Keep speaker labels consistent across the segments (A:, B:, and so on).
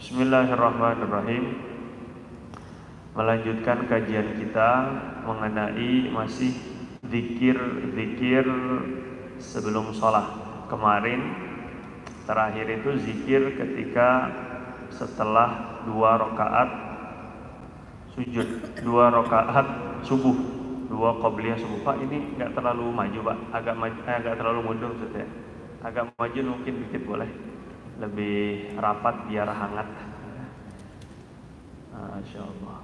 A: Bismillahirrahmanirrahim. Melanjutkan kajian kita mengenai masih zikir sebelum sholat. Kemarin terakhir itu zikir ketika setelah 2 rakaat sujud, 2 rakaat subuh, 2 qobliyah subuh. Pak, ini nggak terlalu maju, Pak. Agak terlalu mundur saja. Agak maju mungkin dikit boleh. Lebih rapat biar hangat. Masya Allah.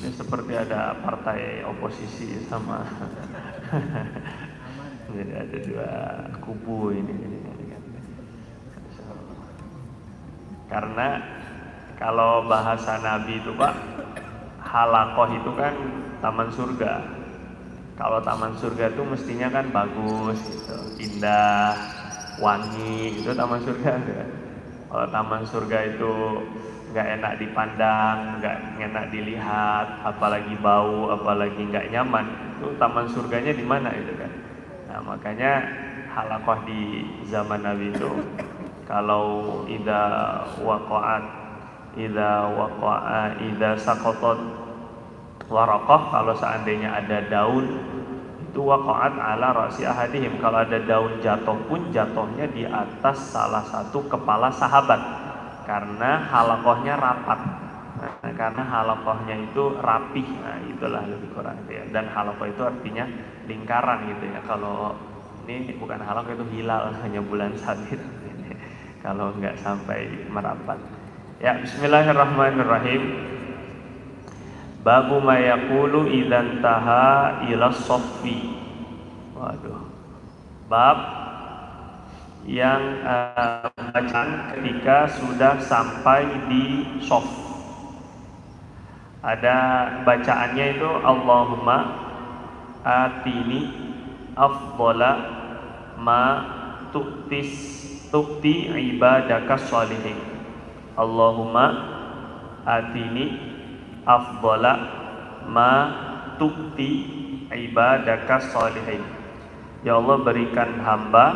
A: Ini seperti ada partai oposisi sama jadi ada 2 kubu ini. Karena kalau bahasa Nabi itu Pak, halakoh itu kan taman surga. Kalau taman surga itu mestinya kan bagus gitu, indah, wangi, itu taman surga kan. Kalau taman surga itu nggak enak dipandang, nggak enak dilihat, apalagi bau, apalagi nggak nyaman, itu taman surganya di mana itu kan? Nah makanya halakoh di zaman Nabi itu kalau idza sakotot waraqah, kalau seandainya ada daun itu waqa'at ala ra'si ahadihim, kalau ada daun jatuh pun jatuhnya di atas salah satu kepala sahabat karena halakohnya rapat. Nah, karena halakohnya itu rapih, nah itulah lebih kurang ya. Dan halakoh itu artinya lingkaran gitu ya. Kalau ini bukan halakoh, itu hilal, hanya bulan sabit kalau nggak sampai merapat ya. Bismillahirrahmanirrahim. Babu ma yaqulu idzan taha ila soffi. Waduh. Bab yang bacaan ketika sudah sampai di sof. Ada bacaannya itu Allahumma atini afdhala ma tukti ibadakas sholihin. Allahumma atini afdhala ma tukti ibadakas sholihin. Ya Allah, berikan hamba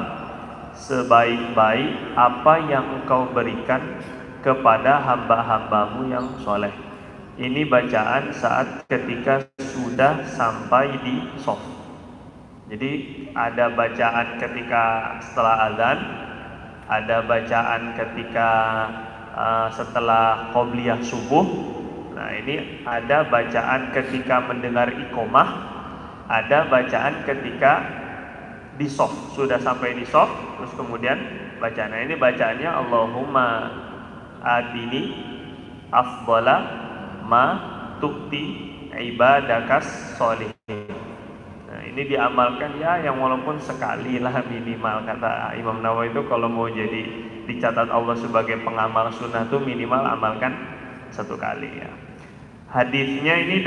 A: sebaik-baik apa yang engkau berikan kepada hamba-hambamu yang soleh. Ini bacaan saat ketika sudah sampai di shaf. Jadi ada bacaan ketika setelah azan, ada bacaan ketika setelah qobliyah subuh. Nah ini ada bacaan ketika mendengar iqomah, ada bacaan ketika di shaf, sudah sampai di shaf, terus kemudian bacaan. Nah ini bacaannya Allahumma adini afdhala ma tukti ibadakas sholihin. Nah ini diamalkan ya, yang walaupun sekali lah minimal, kata Imam Nawawi itu kalau mau jadi dicatat Allah sebagai pengamal sunnah tuh minimal amalkan 1 kali ya. Hadisnya ini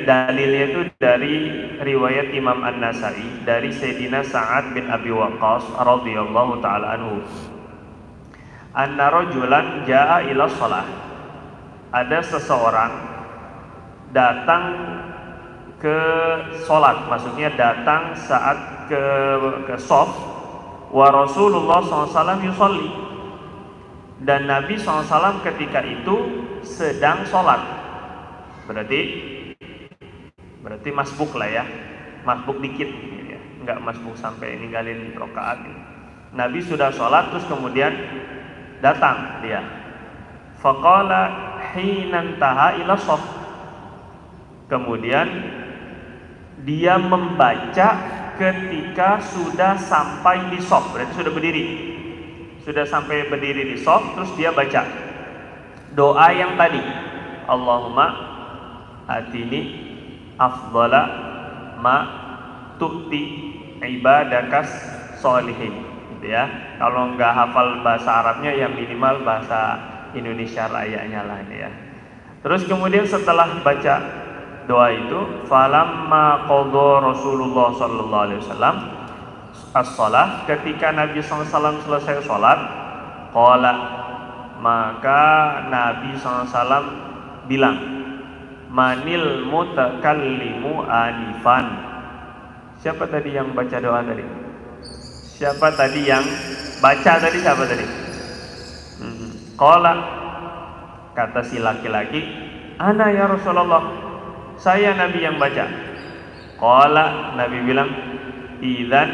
A: dalilnya itu dari riwayat Imam An-Nasai dari Sayyidina Sa'ad bin Abi Waqqas radhiyallahu taala anhu. Anna rajulan jaa ila shalah. Ada seseorang datang ke salat, maksudnya datang saat ke shaf, wa Rasulullah SAW yusolli, dan Nabi SAW ketika itu sedang sholat. Berarti masbuk lah ya, masbuk dikit ya, nggak masbuk sampai ninggalin rakaat. Nabi sudah sholat terus kemudian datang dia. Faqala hinan taha ila shaf. Kemudian dia membaca ketika sudah sampai di shaf, berarti sudah berdiri. Sudah sampai berdiri di shaf, terus dia baca doa yang tadi, Allahumma atini afdhala ma tukti ibadakas sholihin gitu ya. Kalau nggak hafal bahasa Arabnya ya minimal bahasa Indonesia rayanya lah ini ya. Terus kemudian setelah baca doa itu, falamma qadha Rasulullah sallallahu alaihi wasallam as-shalah, ketika Nabi SAW selesai sholat, qala, maka Nabi SAW bilang, manil mutakallimu anifan. Siapa tadi yang baca doa tadi? Siapa tadi yang baca tadi? Siapa tadi? Qala, kata si laki-laki, ana ya Rasulullah, saya Nabi yang baca. Qala, Nabi bilang, idzan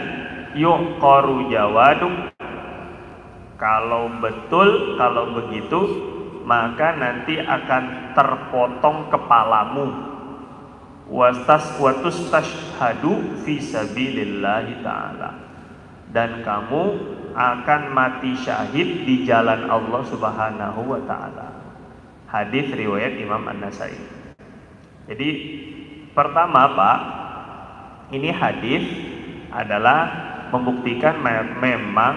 A: yuqaru jawaduk, kalau betul, kalau begitu, maka nanti akan terpotong kepalamu. Watustashhadu fi sabilillahi ta'ala, dan kamu akan mati syahid di jalan Allah Subhanahu wa ta'ala. Hadis riwayat Imam An-Nasai. Jadi pertama Pak, ini hadis adalah membuktikan memang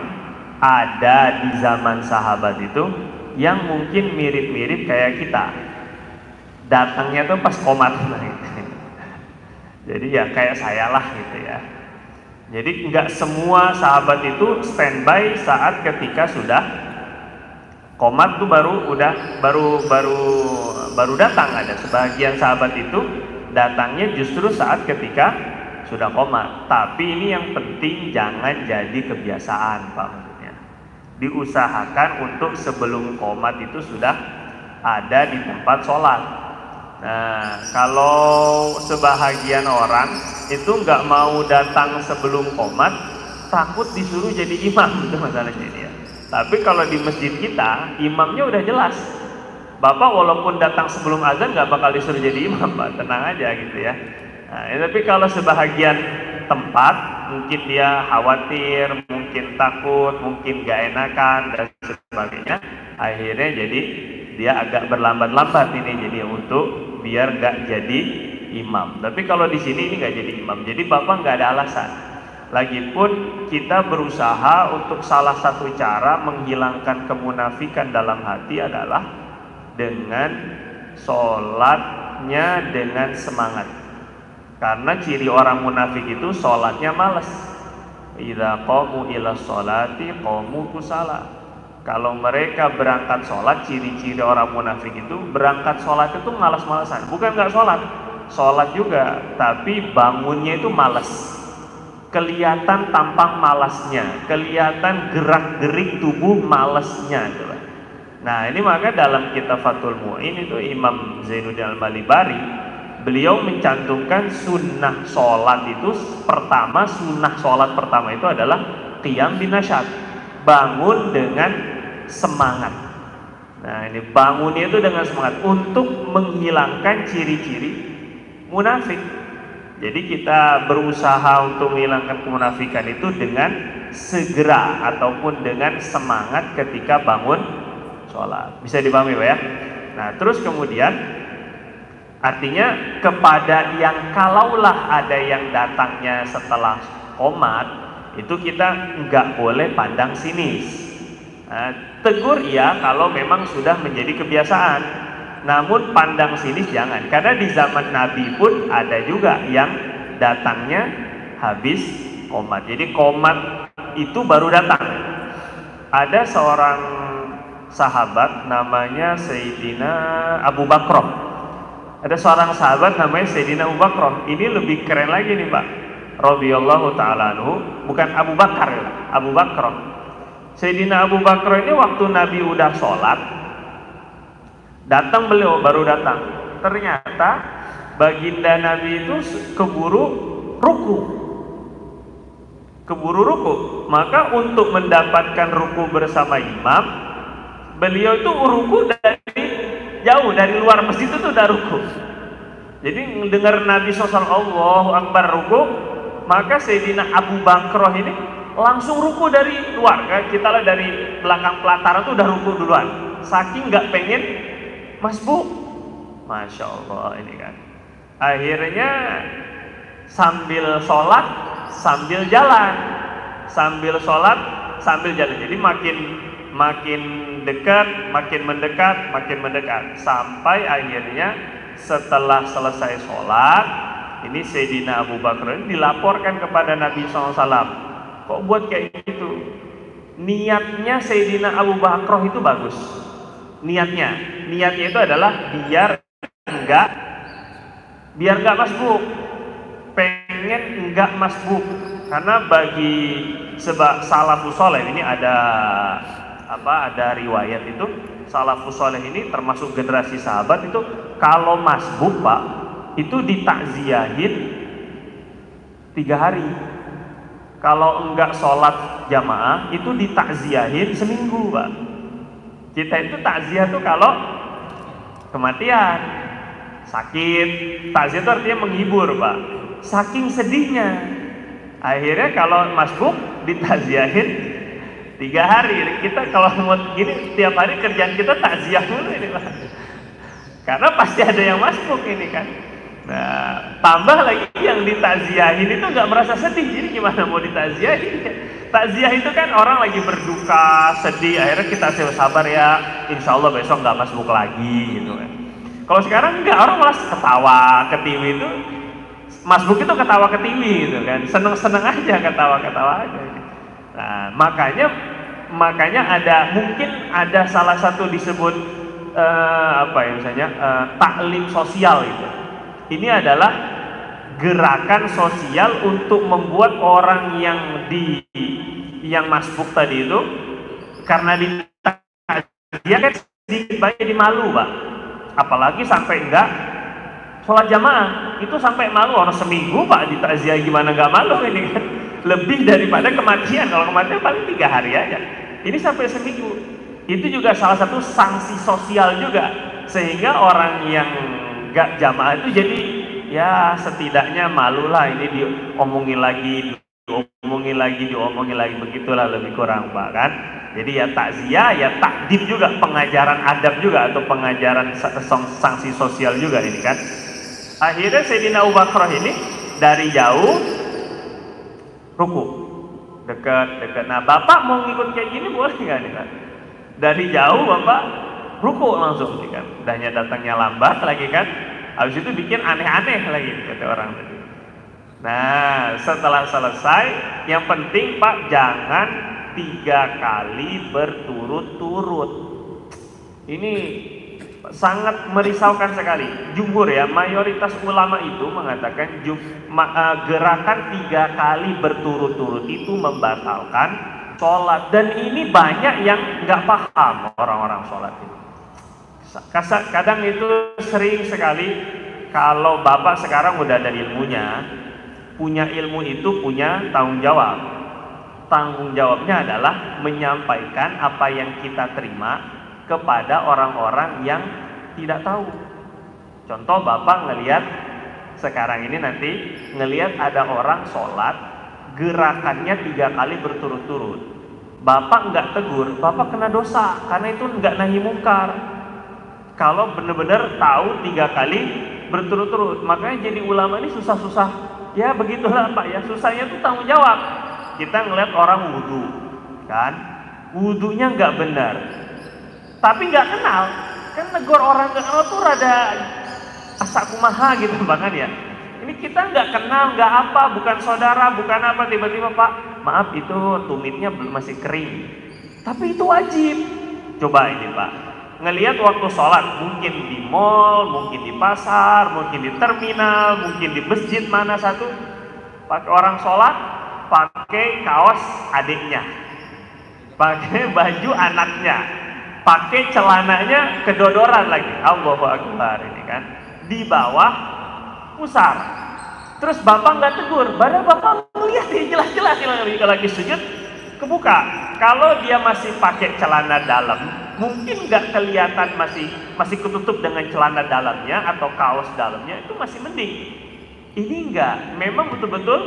A: ada di zaman sahabat itu yang mungkin mirip-mirip kayak kita, datangnya tuh pas komat gitu. Jadi ya kayak saya lah gitu ya. Jadi nggak semua sahabat itu standby saat ketika sudah komat tuh baru datang. Ada sebagian sahabat itu datangnya justru saat ketika sudah komat. Tapi ini yang penting jangan jadi kebiasaan Pak, maksudnya. Diusahakan untuk sebelum komat itu sudah ada di tempat sholat. Nah, kalau sebahagian orang itu nggak mau datang sebelum qomat, takut disuruh jadi imam, itu masalahnya dia. Tapi kalau di masjid kita, imamnya udah jelas. Bapak walaupun datang sebelum azan nggak bakal disuruh jadi imam, Pak, tenang aja gitu ya. Nah, tapi kalau sebahagian tempat, mungkin dia khawatir, mungkin takut, mungkin nggak enakan dan sebagainya, akhirnya jadi dia agak berlambat-lambat ini jadi untuk biar nggak jadi imam. Tapi kalau di sini ini nggak jadi imam, jadi bapak nggak ada alasan. Lagipun kita berusaha untuk salah satu cara menghilangkan kemunafikan dalam hati adalah dengan sholatnya dengan semangat. Karena ciri orang munafik itu sholatnya malas. Idza qamu ila sholati qamu kusala. Kalau mereka berangkat sholat, ciri-ciri orang munafik itu berangkat sholat itu malas-malasan. Bukan nggak sholat, sholat juga, tapi bangunnya itu malas. Kelihatan tampang malasnya, kelihatan gerak-gerik tubuh malasnya. Nah ini maka dalam kitab Fathul Mu'in itu Imam Zainuddin Al-Malibari, beliau mencantumkan sunnah sholat itu pertama, sunnah sholat pertama itu adalah qiyam binasyat, bangun dengan semangat. Nah ini bangunnya itu dengan semangat untuk menghilangkan ciri-ciri munafik. Jadi kita berusaha untuk menghilangkan kemunafikan itu dengan segera ataupun dengan semangat ketika bangun sholat. Bisa dipahami Pak ya? Nah terus kemudian artinya kepada yang kalaulah ada yang datangnya setelah qomat, itu kita nggak boleh pandang sinis. Nah, tegur ya kalau memang sudah menjadi kebiasaan, namun pandang sinis jangan, karena di zaman Nabi pun ada juga yang datangnya habis qomat. Jadi qomat itu baru datang. Ada seorang sahabat namanya Sayyidina Abu Bakr. Ada seorang sahabat namanya Sayyidina Abu Bakr. Ini lebih keren lagi nih Pak, radhiyallahu ta'ala anhu, bukan Abu Bakar ya, Abu Bakr. Sayyidina Abu Bakr ini waktu Nabi udah sholat, datang beliau baru datang. Ternyata baginda Nabi itu keburu ruku. Maka untuk mendapatkan ruku bersama imam, beliau itu ruku dari jauh, dari luar masjid itu udah ruku. Jadi mendengar Nabi SAW Allahu Akbar ruku, maka Sayyidina Abu Bakr ini langsung ruku dari luar, kan? Kita lah dari belakang pelataran tuh udah ruku duluan, saking nggak pengen masbuk. Masya Allah ini kan. Akhirnya sambil sholat sambil jalan, sambil sholat sambil jalan. Jadi makin dekat, makin mendekat, sampai akhirnya setelah selesai sholat, ini Sayyidina Abu Bakar ini dilaporkan kepada Nabi SAW. Kok buat kayak gitu? Niatnya Sayyidina Abu Bakr itu bagus. Niatnya itu adalah biar enggak masbuk. Pengen enggak masbuk. Karena bagi sebab salafus soleh ini ada riwayat itu, salafus soleh ini termasuk generasi sahabat itu kalau masbuk Pak itu ditakziahin 3 hari. Kalau enggak sholat jamaah itu ditakziahin seminggu Pak. Kita itu takziah tuh kalau kematian, sakit, takziah itu artinya menghibur Pak. Saking sedihnya, akhirnya kalau masbuk ditakziahin 3 hari. Kita kalau mau gini tiap hari kerjaan kita takziah dulu ini Pak. Karena pasti ada yang masbuk ini kan. Nah, tambah lagi yang ditakziahin itu nggak merasa sedih, jadi gimana mau ditakziahin? Takziah itu kan orang lagi berduka, sedih, akhirnya kita sabar ya, insya Allah besok nggak masbuk lagi gitu kan. Kalau sekarang nggak, orang malah ketawa ketiwi itu, masbuk itu ketawa ketiwi gitu kan, seneng-seneng aja ketawa-ketawa aja. Nah, makanya mungkin ada salah satu disebut misalnya taklim sosial itu. Ini adalah gerakan sosial untuk membuat orang yang masbuk tadi itu, karena dia kan sedikit banyak dimalu Pak, apalagi sampai enggak sholat jamaah itu sampai malu. Orang seminggu Pak ditakziah gimana enggak malu ini kan, lebih daripada kematian. Kalau kematian paling 3 hari aja, ini sampai seminggu. Itu juga salah satu sanksi sosial juga, sehingga orang yang enggak jamaah itu jadi ya setidaknya malulah, ini diomongin lagi, begitulah lebih kurang Pak kan. Jadi ya takziah, ya takdib juga, pengajaran adab juga atau pengajaran sanksi sosial juga ini kan. Akhirnya Sayyidina Abu Bakar ini dari jauh ruku, dekat. Nah Bapak mau ngikut kayak gini boleh nggak nih Pak? Dari jauh Bapak ruku langsung nih kan, udahnya datangnya lambat lagi kan. Habis itu bikin aneh-aneh lagi kata orang tadi. Nah setelah selesai, yang penting Pak jangan 3 kali berturut-turut. Ini sangat merisaukan sekali. Jumhur ya, mayoritas ulama itu mengatakan gerakan 3 kali berturut-turut itu membatalkan sholat. Dan ini banyak yang nggak paham orang-orang sholat ini. Kadang itu sering sekali, kalau Bapak sekarang udah ada ilmunya, punya ilmu itu punya tanggung jawab. Tanggung jawabnya adalah menyampaikan apa yang kita terima kepada orang-orang yang tidak tahu. Contoh Bapak ngelihat sekarang ini, nanti ngelihat ada orang sholat gerakannya 3 kali berturut-turut, Bapak nggak tegur, Bapak kena dosa, karena itu nggak nahi mungkar. Kalau benar-benar tahu 3 kali berturut-turut. Makanya jadi ulama ini susah-susah. Ya begitulah Pak ya, susahnya tuh tanggung jawab. Kita ngeliat orang wudhu, kan, wudhunya nggak benar, tapi nggak kenal, kan negor orang nggak kenal tuh rada asak kumaha gitu bahkan ya. Ini kita nggak kenal, nggak apa, bukan saudara, bukan apa, tiba-tiba Pak, maaf itu tumitnya belum masih kering, tapi itu wajib. Coba ini Pak, ngelihat waktu sholat, mungkin di mall, mungkin di pasar, mungkin di terminal, mungkin di masjid mana satu, pakai orang sholat, pakai kaos adiknya, pakai baju anaknya, pakai celananya kedodoran lagi, Allahu Akbar ini kan, di bawah pusar. Terus Bapak nggak tegur, padahal Bapak melihat dia jelas-jelas lagi sujud kebuka. Kalau dia masih pakai celana dalam, mungkin nggak kelihatan, masih ketutup dengan celana dalamnya atau kaos dalamnya, itu masih mending. Ini enggak, memang betul-betul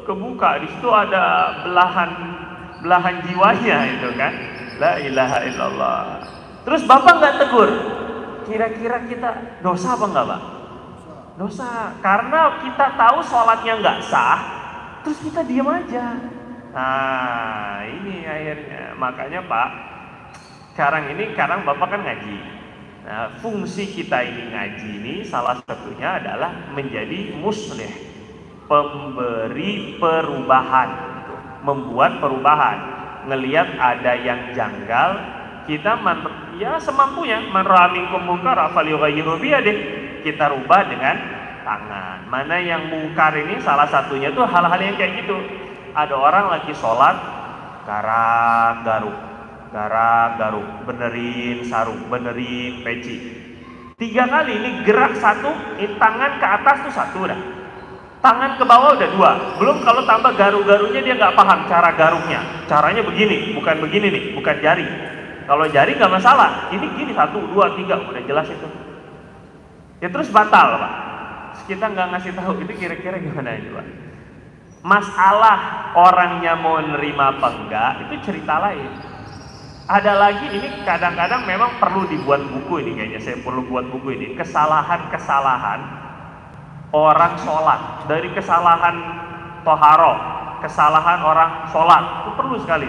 A: kebuka. Di situ ada belahan jiwanya itu kan. La ilaha illallah. Terus Bapak nggak tegur, kira-kira kita dosa apa enggak Pak? Dosa, karena kita tahu sholatnya nggak sah, terus kita diam aja. Nah ini akhirnya, makanya Pak, sekarang Bapak kan ngaji. Nah, fungsi kita ini ngaji ini salah satunya adalah menjadi muslih, pemberi perubahan, membuat perubahan. Ngelihat ada yang janggal, kita ya semampunya, man ra'a minkum munkara falyughayyirhu biyadihi, kita rubah dengan tangan. Mana yang mungkar ini salah satunya tuh hal-hal yang kayak gitu. ada orang lagi sholat, garuk-garuk, benerin sarung, benerin peci. 3 kali ini gerak satu, tangan ke atas tuh satu udah. Tangan ke bawah udah 2. Belum kalau tambah garu-garunya dia nggak paham cara garuknya. Caranya begini, bukan begini nih, bukan jari. Kalau jari nggak masalah. Ini gini 1, 2, 3 udah jelas itu. Ya terus batal Pak. Kita nggak ngasih tahu itu kira-kira gimana itu Pak. Masalah orangnya mau nerima apa enggak itu cerita lain. Ada lagi ini kadang-kadang memang perlu dibuat buku ini kayaknya, saya perlu buat buku ini. Kesalahan-kesalahan orang sholat, dari kesalahan toharo, kesalahan orang sholat itu perlu sekali.